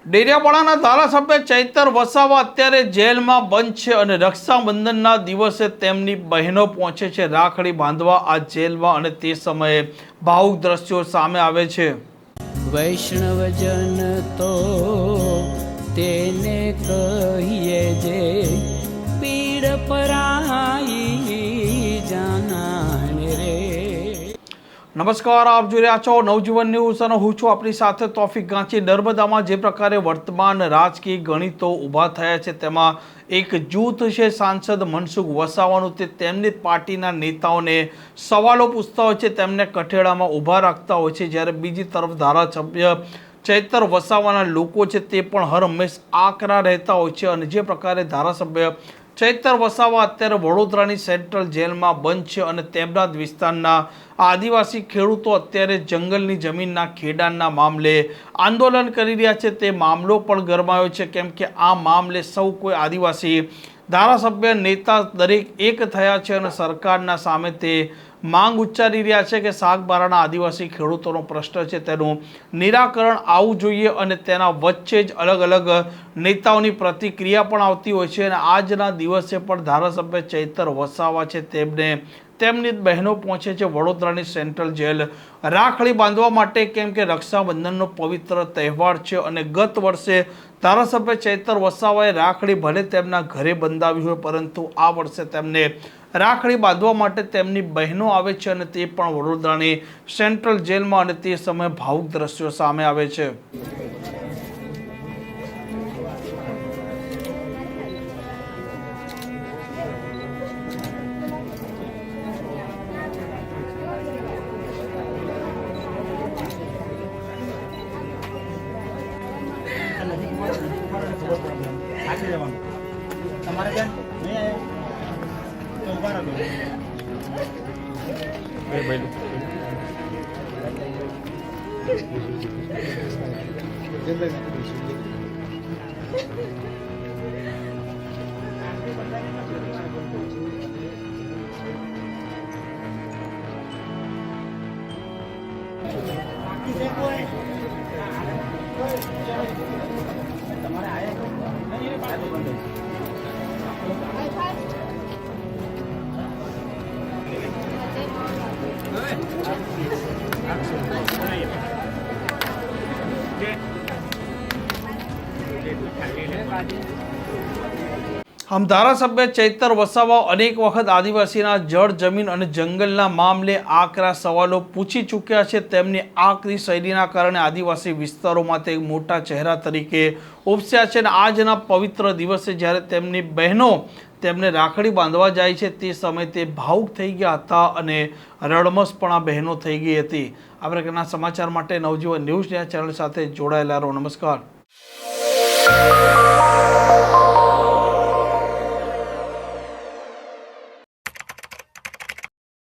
ડેડિયાપાડાના ધારાસભ્ય ચૈતર વસાવા અત્યારે જેલમાં બંધ છે અને રક્ષાબંધનના દિવસે તેમની બહેનો પહોંચે છે રાખડી બાંધવા આ જેલમાં અને તે સમયે ભાવુક દ્રશ્યો સામે આવે છે। વૈષ્ણવજન તો તેને કહીએ જે પીડ પરાઈ જાનાને રે। નમસ્કાર, આપ જોઈ રહ્યા છો નવજીવન ન્યૂઝ અને હું છું આપની સાથે તોફિક ગાંચી। નર્મદામાં જે પ્રકારે વર્તમાન રાજકીય ગણિતો ઊભા થયા છે તેમાં એક જૂથ છે સાંસદ મનસુખ વસાવાનું, તે તેમની પાર્ટીના નેતાઓને સવાલો પૂછતા હોય છે, તેમને કઠેડામાં ઊભા રાખતા હોય છે, જ્યારે બીજી તરફ ધારાસભ્ય ચૈતર વસાવાના લોકો છે તે પણ હર હંમેશ આકરા રહેતા હોય છે। અને જે પ્રકારે ધારાસભ્ય ચૈતર વસાવા અત્યારે વડોદરાની સેન્ટ્રલ જેલમાં બંધ છે અને તેમના જ વિસ્તારના આદિવાસી ખેડૂતો અત્યારે જંગલની જમીનના ખેડાણના મામલે આંદોલન કરી રહ્યા છે। તે મામલો પણ ગરમાયો છે, કેમ કે આ મામલે સૌ કોઈ આદિવાસી ધારાસભ્ય નેતા દરેક એક થયા છે અને સરકારના સામે તે માંગ ઉચ્ચારી રહ્યા છે કે સાગબારાના આદિવાસી ખેડૂતોનો પ્રશ્ન છે તેનું નિરાકરણ આવવું જોઈએ અને તેના વચ્ચે જ અલગ અલગ નેતાઓની પ્રતિક્રિયા પણ આવતી હોય છે। અને આજના દિવસે પણ ધારાસભ્ય ચૈતર વસાવા છે તેમની બહેનો પહોંચે છે વડોદરાની સેન્ટ્રલ જેલ રાખડી બાંધવા માટે, કેમ કે રક્ષાબંધનનો પવિત્ર તહેવાર છે અને ગત વર્ષે ધારાસભ્ય ચૈતર વસાવાએ રાખડી ભલે તેમના ઘરે બંધાવી હોય, પરંતુ આ વર્ષે તેમને રાખડી બાંધવા માટે તેમની બહેનો આવે છે અને તે પણ વડોદરાની સેન્ટ્રલ જેલમાં, અને તે સમયે ભાવુક દ્રશ્યો સામે આવે છે। તમારે બેન નહીં આવ્યો તો ઉભા રહો તમારે આમ ધારાસભ્ય ચૈતર વસાવા અનેક વખત આદિવાસીના જળ જમીન અને જંગલના મામલે આકરા સવાલો પૂછી ચૂક્યા છે। તેમની આકરી શૈલીના કારણે આદિવાસી વિસ્તારોમાં તે મોટા ચહેરા તરીકે ઉપસ્યા છે અને આજના પવિત્ર દિવસે જ્યારે તેમની બહેનો તેમને રાખડી બાંધવા જાય છે તે સમયે તે ભાવુક થઈ ગયા હતા અને રડમસ પણ આ બહેનો થઈ ગઈ હતી। આ પ્રકારના સમાચાર માટે નવજીવન ન્યૂઝ ચેનલ સાથે જોડાયેલા રહો। નમસ્કાર।